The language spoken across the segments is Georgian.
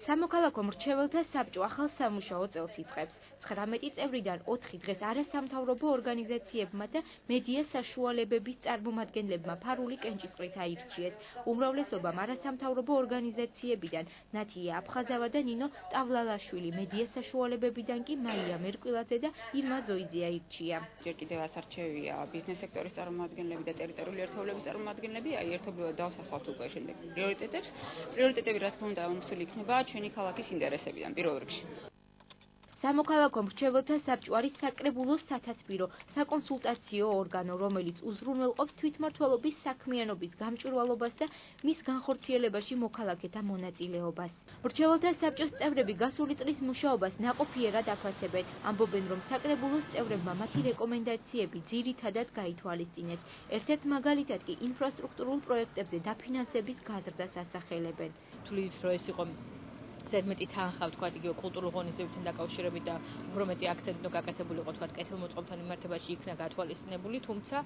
სამოქალაქო მრჩეველთა საბჭო ახალ სამუშაო წელს იწყებს. 19 წევრიდან 4 დღეს არასამთავრობო ორგანიზაციებმა და მედია საშუალებების წარმომადგენლებმა ფარული კენჭისყრით აირჩიეს. უმრავლესობამ არასამთავრობო ორგანიზაციებიდან ნათია აფხაზავა და ნინო ტავლალაშვილი, მედია საშუალებებიდან კი მაია მერკვილაძე და ირმა ზოიძე აირჩია. ჯერ კიდევ ასარჩევია ბიზნეს სექტორის წარმომადგენლები და ტერიტორიული ერთეულების წარმომადგენლები, ერთობლივად დავსახავთ უკვე შემდეგ პრიორიტეტებს. პრიორიტეტები რა თქმა უნდა ამოსული იქნება ჩვენი ქალაქის ინტერესებიდან პირველ რიგში. სამოქალაქო მრჩეველთა საბჭო არის საკრებულო სათათბირო საკონსულტაციო ორგანო, რომელიც უზრუნველყოფს თვითმმართველობის საქმიანობის გამჭვირვალობას და მის განხორციელებაში მოქალაქეთა მონაწილეობას. მრჩეველთა საბჭოს წევრები გასული წლის მუშაობას ნაყოფიერად აფასებენ, ამბობენ, რომ საკრებულოს წევრებმა მათი რეკომენდაციები ძირითადად გაითვალისწინეს. ერთ-ერთ მაგალითად კი ინფრასტრუქტურულ პროექტებზე დაფინანსების გაზრდას ასახელებენ. თვლით, რომ ეს იყო ზედმეტი თანხა, ვთქვათ, იგივე კულტურულ ღონისძიებებთან დაკავშირებით და უფრო მეტი აქცენტი უნდა გაკეთებული იყო, ვთქვათ, კეთილმოწყობთან მიმართებაში იქნა გათვალისწინებული, თუმცა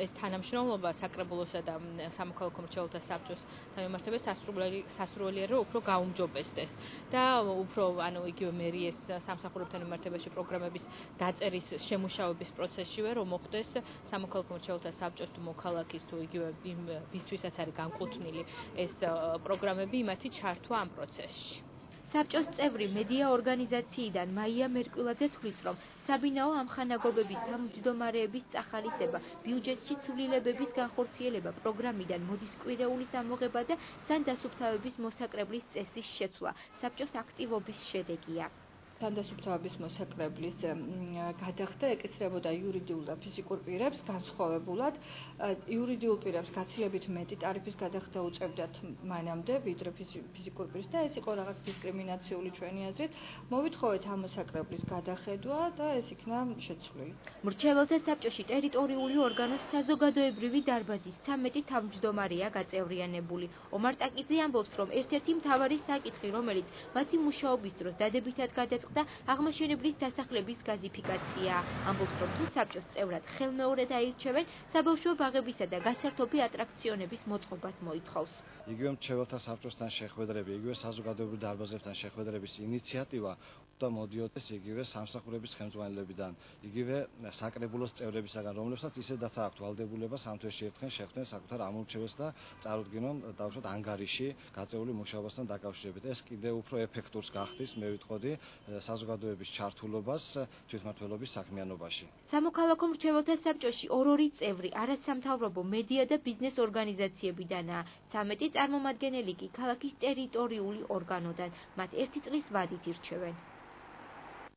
ეს თანამშრომლობა საკრებულოსა და სამოქალაქო მრჩეველთა საბჭოსთან მიმართებაში სასურველია, რომ უფრო გაუმჯობესდეს და უფრო იგივე მერიეს სამსახურებთან მიმართებაში პროგრამების დაწერის შემუშავების პროცესშივე რომ მოხდეს სამოქალაქო მრჩეველთა საბჭოს თუ მოქალაქის თუ იგივე იმ ვისთვისაც არის განკუთვნილი ეს პროგრამები, იმათი ჩართვა ამ პროცესში. საბჭოს წევრი მედია ორგანიზაციიდან მაია მერკვილაძე თვლის, რომ საბინაო ამხანაგობების თავმჯდომარეების წახალისება, ბიუჯეტში ცვლილებების განხორციელება, პროგრამიდან მოდის კვირეულის ამოღება და სანდასუფთავების მოსაკრებლის წესის შეცვლა საბჭოს აქტივობის შედეგია. სანდასუფთავების მოსაკრებლის გადახდა ეკისრებოდა იურიდიულ და ფიზიკურ პირებს განსხვავებულად. იურიდიულ პირებს გაცილებით მეტი ტარიფის გადახდა უწევდათ მანამდე, ვიდრე ფიზიკურ პირს და ეს იყო რაღაც დისკრიმინაციული ჩვენი აზრით. მოვითხოვეთ ამ მოსაკრებლის გადახედვა და ეს იქნა შეცვლილი. მრჩეველთა საბჭოში ტერიტორიული ორგანოს საზოგადოებრივი დარბაზის 13 თავმჯდომარეა გაწევრიანებული. ომარ ტაკიძე ამბობს, რომ ერთ-ერთი მთავარი საკითხი, რომელიც მათი მუშაობის დროს დადებითად გადაწყდა და აღმაშენებლის დასახლების გაზიფიკაცია. ამბობს, რომ თუ საბჭოს წევრად ხელმეორედ აირჩევენ, საბავშვო ბაღებისა და გასართობი ატრაქციონების მოწყობას მოითხოვს. იგივე მრჩეველთა საბჭოსთან შეხვედრები, იგივე საზოგადოებრივ დარბაზებთან შეხვედრების ინიციატივა და მოდიოდეს იგივე სამსახურების ხელმძღვანელებიდან, იგივე საკრებულოს წევრებისაგან, რომლებსაც ისედაც აქვთ ვალდებულება სამთვეში ერთხელ შეხვდნენ საკუთარ ამომრჩეველს და წარუდგინონ დავუშვათ ანგარიში გაწეული მუშაობასთან დაკავშირებით. ეს კიდევ უფრო ეფექტურს გახდის, მე ვიტყოდი, საზოგადოების ჩართულობას თვითმმართველობის საქმიანობაში. სამოქალაქო მრჩეველთა საბჭოში ორ-ორი წევრი არასამთავრობო მედია და ბიზნეს ორგანიზაციებიდანაა. 13 წარმომადგენელი კი ქალაქის ტერიტორიული ორგანოდან. მათ ერთი წლის ვადით ირჩევენ.